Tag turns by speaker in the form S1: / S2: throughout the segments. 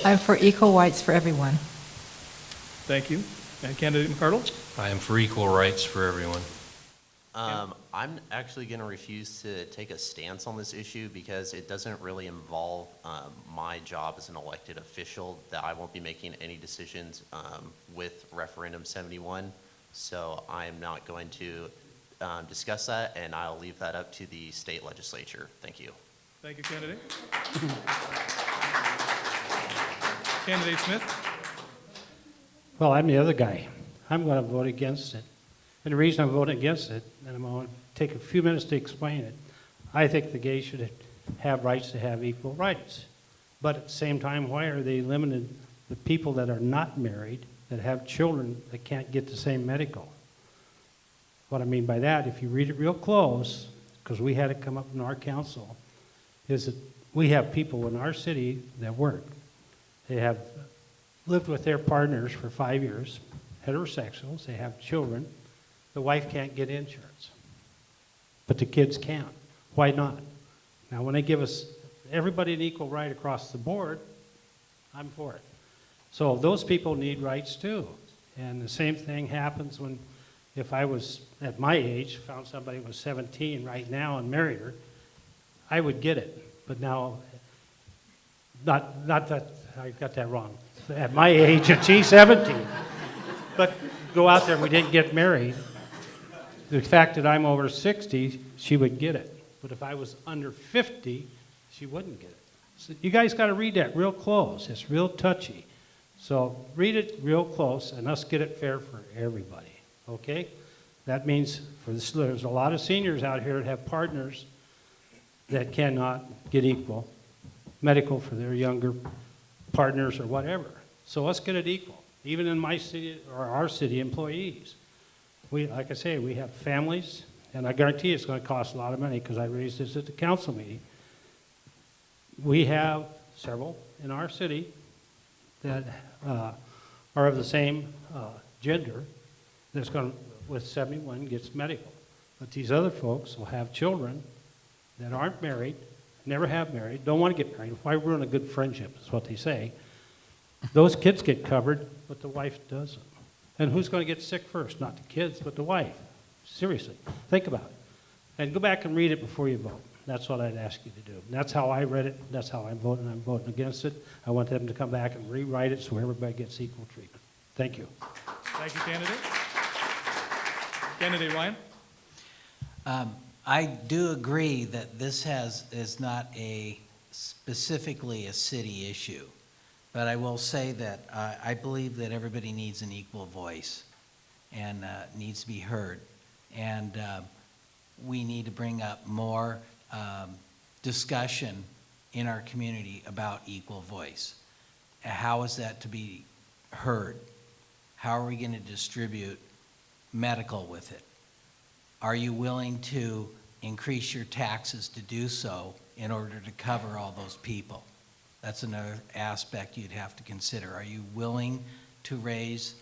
S1: I'm for equal rights for everyone.
S2: Thank you. And Candidate McCardle?
S3: I am for equal rights for everyone.
S4: I'm actually going to refuse to take a stance on this issue because it doesn't really involve my job as an elected official, that I won't be making any decisions with Referendum 71. So I am not going to discuss that, and I'll leave that up to the state legislature. Thank you.
S2: Thank you, candidate. Candidate Smith?
S5: Well, I'm the other guy. I'm going to vote against it. And the reason I'm voting against it, and I'm going to take a few minutes to explain it, I think the gays should have rights to have equal rights. But at the same time, why are they limiting the people that are not married, that have children, that can't get the same medical? What I mean by that, if you read it real close, because we had it come up in our council, is that we have people in our city that work. They have lived with their partners for 5 years, heterosexuals, they have children. The wife can't get insurance, but the kids can. Why not? Now, when they give us everybody an equal right across the board, I'm for it. So those people need rights too. And the same thing happens when, if I was at my age, found somebody who was 17 right now and married her, I would get it. But now, not that I got that wrong. At my age, and she's 17. But go out there and we didn't get married. The fact that I'm over 60, she would get it. But if I was under 50, she wouldn't get it. So you guys got to read that real close. It's real touchy. So read it real close and let's get it fair for everybody, okay? That means for this, there's a lot of seniors out here that have partners that cannot get equal medical for their younger partners or whatever. So let's get it equal, even in my city or our city employees. We, like I say, we have families, and I guarantee it's going to cost a lot of money because I raised this at the council meeting. We have several in our city that are of the same gender that's going to, with 71, gets medical. But these other folks will have children that aren't married, never have married, don't want to get married. Why ruin a good friendship is what they say. Those kids get covered, but the wife doesn't. And who's going to get sick first? Not the kids, but the wife. Seriously, think about it. And go back and read it before you vote. That's what I'd ask you to do. And that's how I read it. That's how I'm voting. I'm voting against it. I want them to come back and rewrite it so everybody gets equal treatment. Thank you.
S2: Thank you, candidate. Candidate Ryan?
S6: I do agree that this is not specifically a city issue. But I will say that I believe that everybody needs an equal voice and needs to be heard. And we need to bring up more discussion in our community about equal voice. How is that to be heard? How are we going to distribute medical with it? Are you willing to increase your taxes to do so in order to cover all those people? That's another aspect you'd have to consider. Are you willing to raise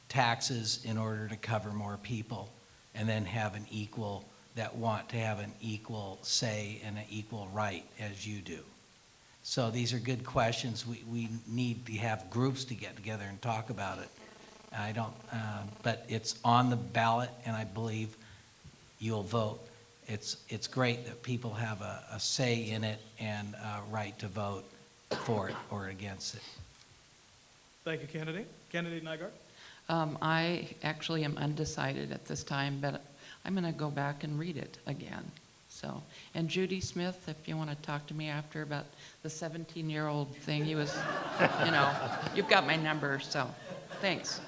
S6: taxes in order to cover more people and then have an equal, that want to have an equal say and an equal right as you do? So these are good questions. We need to have groups to get together and talk about it. I don't, but it's on the ballot and I believe you'll vote. It's great that people have a say in it and a right to vote for it or against it.
S2: Thank you, candidate. Candidate Nygaard?
S7: I actually am undecided at this time, but I'm going to go back and read it again. So, and Judy Smith, if you want to talk to me after about the 17-year-old thing, he was, you know, you've got my number, so thanks.